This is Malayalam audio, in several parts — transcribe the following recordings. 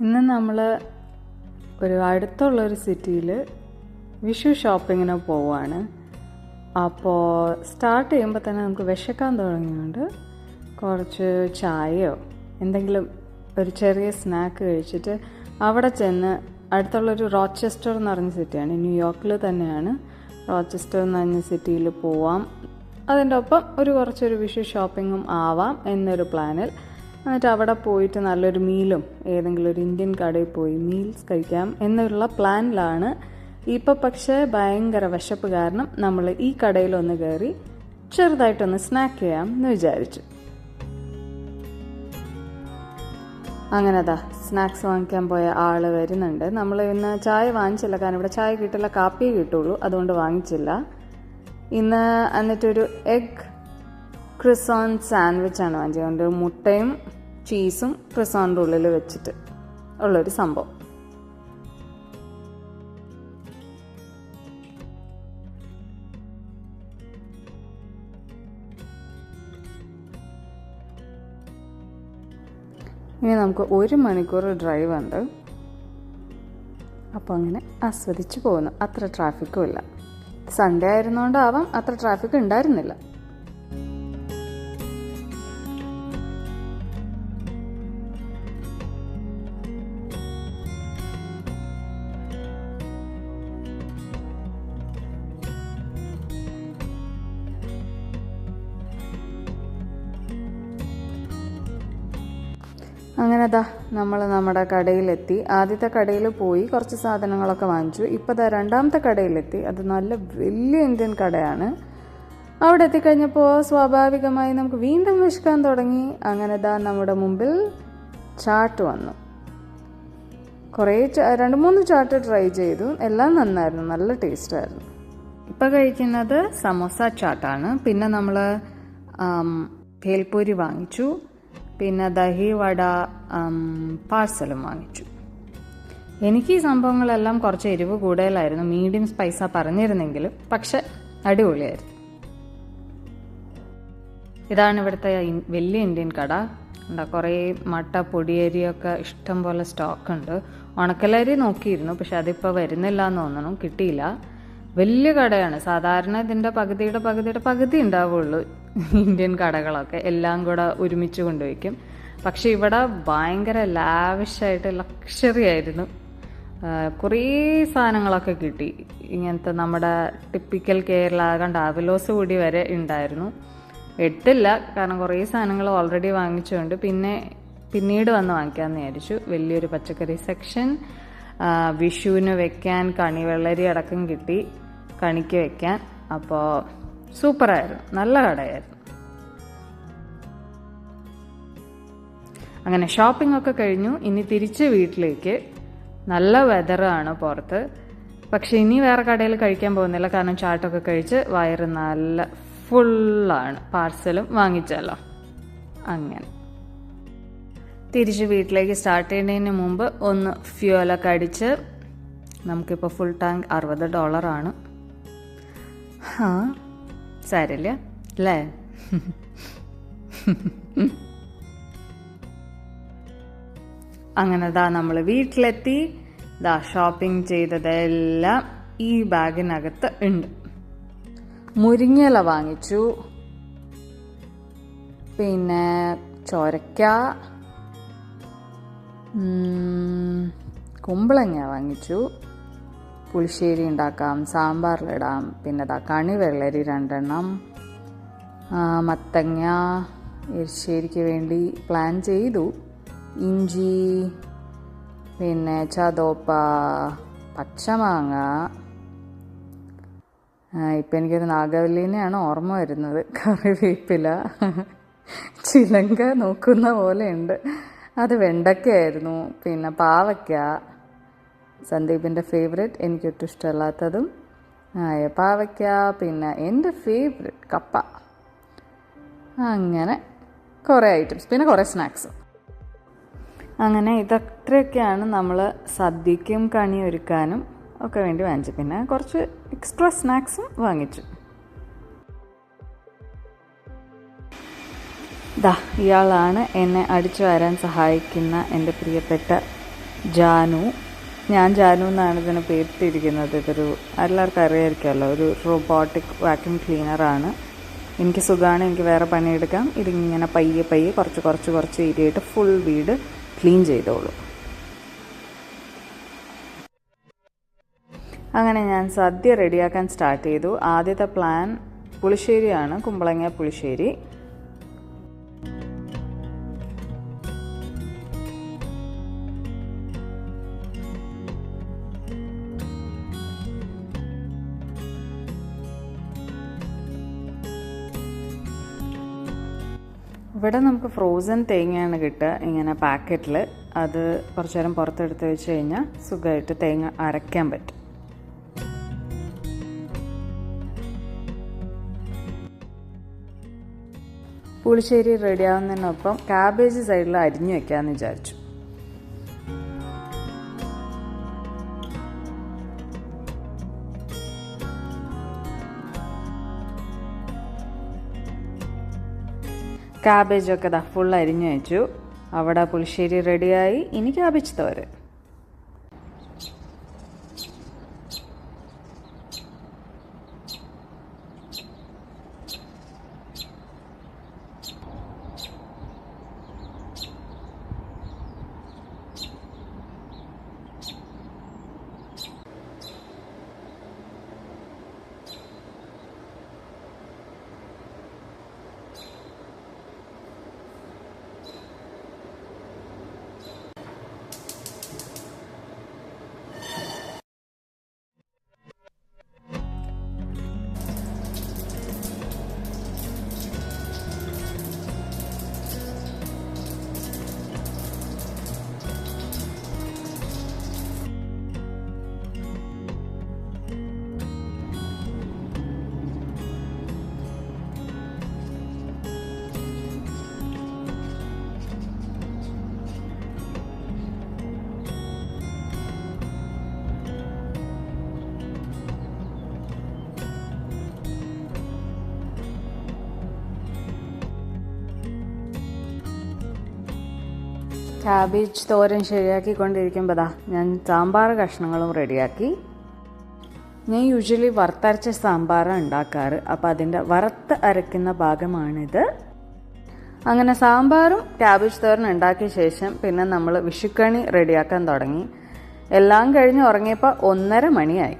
ഇന്ന് നമ്മൾ ഒരു അടുത്തുള്ളൊരു സിറ്റിയിൽ വിഷു ഷോപ്പിങ്ങിന് പോവുകയാണ്. അപ്പോൾ സ്റ്റാർട്ട് ചെയ്യുമ്പോൾ തന്നെ നമുക്ക് വിശക്കാൻ തുടങ്ങിയുണ്ട്. കുറച്ച് ചായയോ എന്തെങ്കിലും ഒരു ചെറിയ സ്നാക്ക് കഴിച്ചിട്ട് അവിടെ ചെന്ന് അടുത്തുള്ളൊരു റോച്ചസ്റ്റർ എന്ന് പറഞ്ഞ സിറ്റിയാണ്, ന്യൂയോർക്കിൽ തന്നെയാണ്. റോച്ചസ്റ്റർ എന്ന് പറഞ്ഞ സിറ്റിയിൽ പോവാം, അതിൻ്റെ ഒപ്പം കുറച്ചൊരു വിഷു ഷോപ്പിങ്ങും ആവാം എന്നൊരു പ്ലാനിൽ. എന്നിട്ട് അവിടെ പോയിട്ട് നല്ലൊരു മീലും ഏതെങ്കിലും ഒരു ഇന്ത്യൻ കടയിൽ പോയി മീൽസ് കഴിക്കാം എന്നുള്ള പ്ലാനിലാണ്. ഇപ്പോൾ പക്ഷേ ഭയങ്കര വിശപ്പ് കാരണം നമ്മൾ ഈ കടയിലൊന്ന് കയറി ചെറുതായിട്ടൊന്ന് സ്നാക്ക് ചെയ്യാം എന്ന് വിചാരിച്ചു. അങ്ങനെ സ്നാക്സ് വാങ്ങിക്കാൻ പോയ ആൾ വരുന്നുണ്ട്. നമ്മൾ ഇന്ന് ചായ വാങ്ങിച്ചില്ല, കാരണം ഇവിടെ ചായ കിട്ടില്ല, കാപ്പിയേ കിട്ടുള്ളൂ, അതുകൊണ്ട് വാങ്ങിച്ചില്ല. ഇന്ന് എന്നിട്ടൊരു എഗ് ക്രിസോൺ സാൻഡ്വിച്ചാണ് വാങ്ങിച്ചത്. അതുകൊണ്ട് മുട്ടയും ചീസും ക്രിസോണിൻ്റെ ഉള്ളിൽ വെച്ചിട്ട് ഉള്ളൊരു സംഭവം. ഇനി നമുക്ക് 1 മണിക്കൂർ ഡ്രൈവ് ഉണ്ട്. അപ്പോൾ അങ്ങനെ ആസ്വദിച്ച് പോകുന്നു. അത്ര ട്രാഫിക്കും ഇല്ല. സൺഡേ ആയിരുന്നുകൊണ്ടാവാം അത്ര ട്രാഫിക് ഉണ്ടായിരുന്നില്ല. അങ്ങനെ നമ്മൾ നമ്മുടെ കടയിലെത്തി. ആദ്യത്തെ കടയിൽ പോയി കുറച്ച് സാധനങ്ങളൊക്കെ വാങ്ങിച്ചു. ഇപ്പോൾ രണ്ടാമത്തെ കടയിലെത്തി. അത് നല്ല വലിയ ഇന്ത്യൻ കടയാണ്. അവിടെ എത്തിക്കഴിഞ്ഞപ്പോൾ സ്വാഭാവികമായി നമുക്ക് വീണ്ടും വിശക്കാൻ തുടങ്ങി. അങ്ങനെ നമ്മുടെ മുമ്പിൽ ചാട്ട് വന്നു. 2-3 ചാട്ട് ട്രൈ ചെയ്തു. എല്ലാം നന്നായിരുന്നു, നല്ല ടേസ്റ്റായിരുന്നു. ഇപ്പോൾ കഴിക്കുന്നത് സമോസ ചാട്ടാണ്. പിന്നെ നമ്മൾ ഭേൽപൂരി വാങ്ങിച്ചു. പിന്നെ ദഹി വട പാർസലും വാങ്ങിച്ചു. എനിക്ക് ഈ സംഭവങ്ങളെല്ലാം കുറച്ച് എരിവ് കൂടുതലായിരുന്നു. മീഡിയം സ്പൈസാണ് പറഞ്ഞിരുന്നെങ്കിലും പക്ഷെ അടിപൊളിയായിരുന്നു. ഇതാണ് ഇവിടുത്തെ വലിയ ഇന്ത്യൻ കട. കുറേ മട്ട പൊടിയരിയൊക്കെ ഇഷ്ടം പോലെ സ്റ്റോക്ക് ഉണ്ട്. ഉണക്കലരി നോക്കിയിരുന്നു, പക്ഷെ അതിപ്പോൾ വരുന്നില്ല എന്ന് തോന്നണം, കിട്ടിയില്ല. വലിയ കടയാണ്. സാധാരണ ഇതിൻ്റെ പകുതിയുടെ പകുതി ഉണ്ടാവുള്ളൂ ഇന്ത്യൻ കടകളൊക്കെ, എല്ലാം കൂടെ ഒരുമിച്ച് കൊണ്ടുവയ്ക്കും. പക്ഷെ ഇവിടെ ഭയങ്കര ലാവിഷായിട്ട് ലക്ഷറി ആയിരുന്നു. കുറേ സാധനങ്ങളൊക്കെ കിട്ടി. ഇങ്ങനത്തെ നമ്മുടെ ടിപ്പിക്കൽ കേരള കണ്ട അവലോസ് കൂടി വരെ ഉണ്ടായിരുന്നു. എട്ടില്ല, കാരണം കുറേ സാധനങ്ങൾ ഓൾറെഡി വാങ്ങിച്ചുകൊണ്ട് പിന്നീട് വന്ന് വാങ്ങിക്കാമെന്ന് വിചാരിച്ചു. വലിയൊരു പച്ചക്കറി സെക്ഷൻ, വിഷുവിന് വെക്കാൻ കണിവെള്ളരി അടക്കം കിട്ടി, കണിക്ക് വെക്കാൻ. അപ്പോൾ സൂപ്പറായിരുന്നു, നല്ല കടയായിരുന്നു. അങ്ങനെ ഷോപ്പിംഗ് ഒക്കെ കഴിഞ്ഞു. ഇനി തിരിച്ച് വീട്ടിലേക്ക്. നല്ല വെതറാണ് പുറത്ത്. പക്ഷെ ഇനി വേറെ കടയിൽ കഴിക്കാൻ പോകുന്നില്ല, കാരണം ചാട്ടൊക്കെ കഴിച്ച് വയറ് നല്ല ഫുള്ളാണ്. പാർസലും വാങ്ങിച്ചല്ലോ. അങ്ങനെ തിരിച്ച് വീട്ടിലേക്ക് സ്റ്റാർട്ട് ചെയ്യുന്നതിന് മുമ്പ് ഒന്ന് ഫ്യൂലൊക്കെ അടിച്ച്, നമുക്കിപ്പോൾ ഫുൾ ടാങ്ക് $60 സാരില്ല അല്ലേ? അങ്ങനെ നമ്മൾ വീട്ടിലെത്തി. ഷോപ്പിംഗ് ചെയ്തതെല്ലാം ഈ ബാഗിനകത്ത് ഉണ്ട്. മുരിങ്ങയില വാങ്ങിച്ചു, പിന്നെ ചോരക്ക, കുമ്പളങ്ങ വാങ്ങിച്ചു. പുളിശ്ശേരി ഉണ്ടാക്കാം, സാമ്പാറിലിടാം. പിന്നെ കണിവെള്ളരി 2 മത്തങ്ങ എരിശ്ശേരിക്ക് വേണ്ടി പ്ലാൻ ചെയ്തു. ഇഞ്ചി, പിന്നെ ചതോപ്പ, പച്ചമാങ്ങ. ഇപ്പം എനിക്കൊരു നാഗവല്ലിനെയാണ് ഓർമ്മ വരുന്നത്. കറിവേപ്പില, ചിലങ്ക നോക്കുന്ന പോലെയുണ്ട്. അത് വെണ്ടയ്ക്കായിരുന്നു. പിന്നെ പാവയ്ക്ക, സന്ദീപിൻ്റെ ഫേവറേറ്റ്, എനിക്കൊട്ടും ഇഷ്ടമല്ലാത്തതും പാവയ്ക്ക. പിന്നെ എൻ്റെ ഫേവറേറ്റ് കപ്പ. അങ്ങനെ കുറേ ഐറ്റംസ്, പിന്നെ കുറേ സ്നാക്സ്. അങ്ങനെ ഇതൊക്കെയാണ് നമ്മൾ സദ്യക്കും കണി ഒരുക്കാനും ഒക്കെ വേണ്ടി വാങ്ങിച്ചു. പിന്നെ കുറച്ച് എക്സ്ട്രാ സ്നാക്സും വാങ്ങിച്ചു. ഇയാളാണ് എന്നെ അടിച്ചു വരാൻ സഹായിക്കുന്ന എൻ്റെ പ്രിയപ്പെട്ട ജാനു. ഞാൻ ജാനു എന്നാണ് ഇതിന് പേരിട്ടിരിക്കുന്നത്. ഇതൊരു എല്ലാവർക്കും അറിയാമായിരിക്കുമല്ലോ, ഒരു റോബോട്ടിക് വാക്യൂം ക്ലീനറാണ്. എനിക്ക് സുഖമാണ്, എനിക്ക് വേറെ പണിയെടുക്കാം. ഇതിങ്ങനെ പയ്യെ പയ്യെ കുറച്ച് ഏരിയയായിട്ട് ഫുൾ വീട് ക്ലീൻ ചെയ്തോളൂ. അങ്ങനെ ഞാൻ സദ്യ റെഡിയാക്കാൻ സ്റ്റാർട്ട് ചെയ്തു. ആദ്യത്തെ പ്ലാൻ പുളിശ്ശേരിയാണ്, കുമ്പളങ്ങ പുളിശ്ശേരി. ഇവിടെ നമുക്ക് ഫ്രോസൺ തേങ്ങയാണ് കിട്ടുക, ഇങ്ങനെ പാക്കറ്റിൽ. അത് കുറച്ച് നേരം പുറത്തെടുത്ത് വെച്ച് കഴിഞ്ഞാൽ സുഖമായിട്ട് തേങ്ങ അരയ്ക്കാൻ പറ്റും. പുളിശ്ശേരി റെഡിയാവുന്നതിനൊപ്പം കാബേജ് സൈഡിൽ അരിഞ്ഞു വെക്കാമെന്ന് വിചാരിച്ചു. കാബേജൊക്കെ ഫുൾ അരിഞ്ഞു വെച്ചു. അവിടെ പുളിശ്ശേരി റെഡിയായി. ഇനി കാബേജ് തോരൻ. കാബേജ് തോരൻ ശരിയാക്കിക്കൊണ്ടിരിക്കുമ്പോൾ ഞാൻ സാമ്പാർ കഷ്ണങ്ങളും റെഡിയാക്കി. ഞാൻ യൂഷ്വലി വറുത്തരച്ച സാമ്പാറാണ് ഉണ്ടാക്കാറ്, അപ്പോൾ അതിൻ്റെ വറുത്ത് അരയ്ക്കുന്ന ഭാഗമാണിത്. അങ്ങനെ സാമ്പാറും കാബേജ് തോരൻ ഉണ്ടാക്കിയ ശേഷം പിന്നെ നമ്മൾ വിഷുക്കണി റെഡിയാക്കാൻ തുടങ്ങി. എല്ലാം കഴിഞ്ഞ് ഉറങ്ങിയപ്പോൾ 1:30 മണിയായി.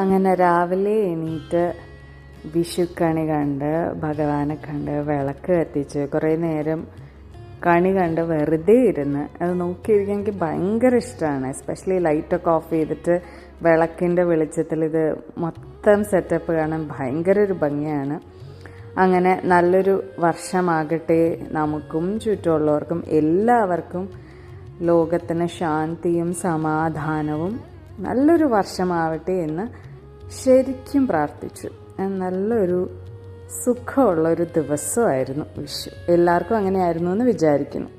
അങ്ങനെ രാവിലെ എണീറ്റ് വിഷുക്കണി കണ്ട് ഭഗവാനെ കണ്ട് വിളക്ക് കത്തിച്ച് കുറേ നേരം കണി കണ്ട് വെറുതെ ഇരുന്ന് അത് നോക്കിയിരിക്കാൻ എനിക്ക് ഭയങ്കര ഇഷ്ടമാണ്. എസ്പെഷ്യലി ലൈറ്റൊക്കെ ഓഫ് ചെയ്തിട്ട് വിളക്കിൻ്റെ വെളിച്ചത്തിൽ ഇത് മൊത്തം സെറ്റപ്പ് കാണാൻ ഭയങ്കര ഒരു ഭംഗിയാണ്. അങ്ങനെ നല്ലൊരു വർഷമാകട്ടെ, നമുക്കും ചുറ്റുമുള്ളവർക്കും എല്ലാവർക്കും ലോകത്തിന് ശാന്തിയും സമാധാനവും നല്ലൊരു വർഷമാവട്ടെ എന്ന് ശരിക്കും പ്രാർത്ഥിച്ചു. നല്ലൊരു സുഖമുള്ളൊരു ദിവസമായിരുന്നു വിഷു. എല്ലാവർക്കും അങ്ങനെയായിരുന്നു എന്ന് വിചാരിക്കുന്നു.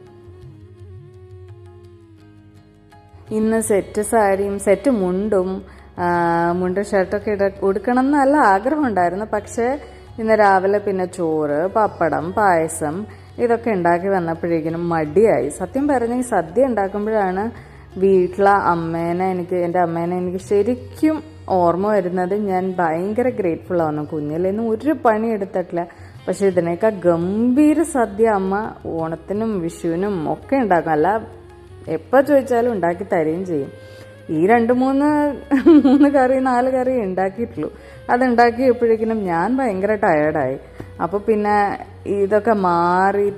ഇന്ന് സെറ്റ് സാരിയും സെറ്റ് മുണ്ടും ഷർട്ടൊക്കെ ഉടുക്കണം എന്ന് നല്ല ആഗ്രഹമുണ്ടായിരുന്നു. പക്ഷേ ഇന്ന് രാവിലെ പിന്നെ ചോറ്, പപ്പടം, പായസം ഇതൊക്കെ ഉണ്ടാക്കി വന്നപ്പോഴേക്കിനും മടിയായി. സത്യം പറഞ്ഞാൽ ഈ സദ്യ ഉണ്ടാക്കുമ്പോഴാണ് എൻ്റെ അമ്മേനെ എനിക്ക് ശരിക്കും ഓർമ്മ വരുന്നത്. ഞാൻ ഭയങ്കര ഗ്രേറ്റ്ഫുൾ ആവുന്നു. കുഞ്ഞിലേന്ന് ഒരു പണി എടുത്തിട്ടില്ല, പക്ഷെ ഇതിനേക്കാൾ ഗംഭീര സദ്യ അമ്മ ഓണത്തിനും വിഷുവിനും ഒക്കെ ഉണ്ടാക്കും. അല്ല എപ്പോൾ ചോദിച്ചാലും ഉണ്ടാക്കി തരുകയും ചെയ്യും. ഈ 2-3 കറി 4 കറി ഉണ്ടാക്കിയിട്ടുള്ളൂ. അതുണ്ടാക്കിയപ്പോഴേക്കിനും ഞാൻ ഭയങ്കര ടയേർഡായി. അപ്പോൾ പിന്നെ ഇതൊക്കെ മാറി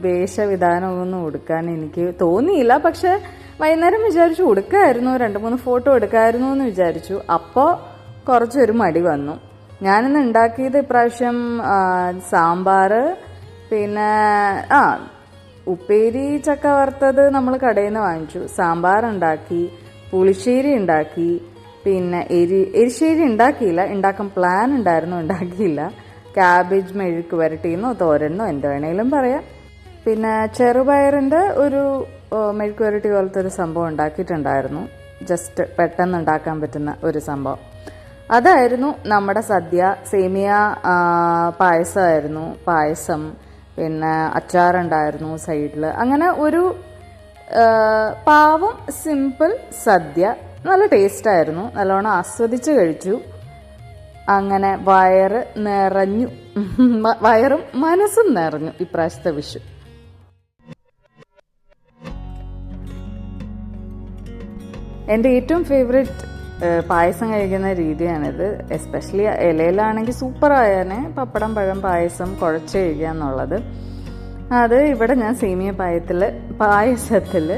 വേഷവിധാനമൊന്നും ഉടുക്കാൻ എനിക്ക് തോന്നിയില്ല. പക്ഷെ വൈകുന്നേരം വിചാരിച്ചു ഉടുക്കായിരുന്നു, 2-3 ഫോട്ടോ എടുക്കായിരുന്നു എന്ന് വിചാരിച്ചു. അപ്പോൾ കുറച്ചൊരു മടി വന്നു. ഞാനിന്ന് ഉണ്ടാക്കിയത് ഇപ്രാവശ്യം സാമ്പാർ, പിന്നെ ഉപ്പേരി ചക്ക വറുത്തത് നമ്മൾ കടയിൽ നിന്ന് വാങ്ങിച്ചു, സാമ്പാർ ഉണ്ടാക്കി, പുളിശ്ശേരി ഉണ്ടാക്കി, പിന്നെ എരിശ്ശേരി ഉണ്ടാക്കിയില്ല, ഉണ്ടാക്കാൻ പ്ലാൻ ഉണ്ടായിരുന്നു, ഉണ്ടാക്കിയില്ല. ക്യാബേജ് മെഴുക്ക് വരട്ടിയെന്നോ തോരനോ എന്ത് വേണേലും പറയാം. പിന്നെ ചെറുപയറിൻ്റെ ഒരു മെഴുക്ക് വരട്ടി പോലത്തെ ഒരു സംഭവം ഉണ്ടാക്കിയിട്ടുണ്ടായിരുന്നു, ജസ്റ്റ് പെട്ടെന്ന് ഉണ്ടാക്കാൻ പറ്റുന്ന ഒരു സംഭവം. അതായിരുന്നു നമ്മുടെ സദ്യ. സേമിയ പായസമായിരുന്നു, പായസം, പിന്നെ അച്ചാറുണ്ടായിരുന്നു സൈഡിൽ. അങ്ങനെ ഒരു പാവം സിമ്പിൾ സദ്യ. നല്ല ടേസ്റ്റായിരുന്നു, നല്ലോണം ആസ്വദിച്ച് കഴിച്ചു. അങ്ങനെ വയറ് നിറഞ്ഞു, വയറും മനസ്സും നിറഞ്ഞു ഇപ്രാവശ്യത്തെ വിഷു. എൻ്റെ ഏറ്റവും ഫേവറേറ്റ് പായസം കഴിക്കുന്ന രീതിയാണിത്. എസ്പെഷ്യലി ഇലയിലാണെങ്കിൽ സൂപ്പറായാനെ പപ്പടം പഴം പായസം കുഴച്ച് കഴിക്കുക എന്നുള്ളത്. അത് ഇവിടെ ഞാൻ സേമിയ പായസത്തിൽ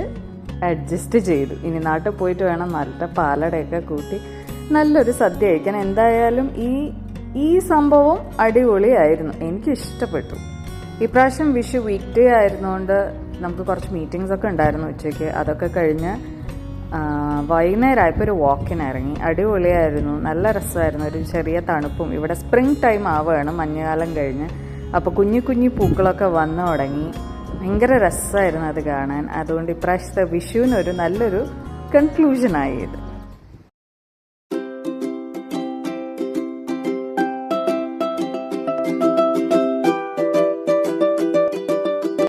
അഡ്ജസ്റ്റ് ചെയ്തു. ഇനി നാട്ടിൽ പോയിട്ട് വേണം നല്ല പാലടയൊക്കെ കൂട്ടി നല്ലൊരു സദ്യ കഴിക്കാൻ. എന്തായാലും ഈ സംഭവം അടിപൊളിയായിരുന്നു, എനിക്കിഷ്ടപ്പെട്ടു. ഇപ്രാവശ്യം വിഷു വീക്ക് ഡേ ആയിരുന്നുകൊണ്ട് നമുക്ക് കുറച്ച് മീറ്റിങ്സ് ഒക്കെ ഉണ്ടായിരുന്നു ഉച്ചയ്ക്ക്. അതൊക്കെ കഴിഞ്ഞ് വൈകുന്നേരമായപ്പോൾ ഒരു വാക്കിന് ഇറങ്ങി. അടിപൊളിയായിരുന്നു, നല്ല രസമായിരുന്നു. ഒരു ചെറിയ തണുപ്പും. ഇവിടെ സ്പ്രിംഗ് ടൈം ആവുകയാണ്, മഞ്ഞുകാലം കഴിഞ്ഞ്. അപ്പോൾ കുഞ്ഞു കുഞ്ഞു പൂക്കളൊക്കെ വന്നു തുടങ്ങി. ഭയങ്കര രസമായിരുന്നു അത് കാണാൻ. അതുകൊണ്ട് ഇപ്രാവശ്യത്തെ വിഷുവിനൊരു നല്ലൊരു കൺക്ലൂഷനായി ഇത്.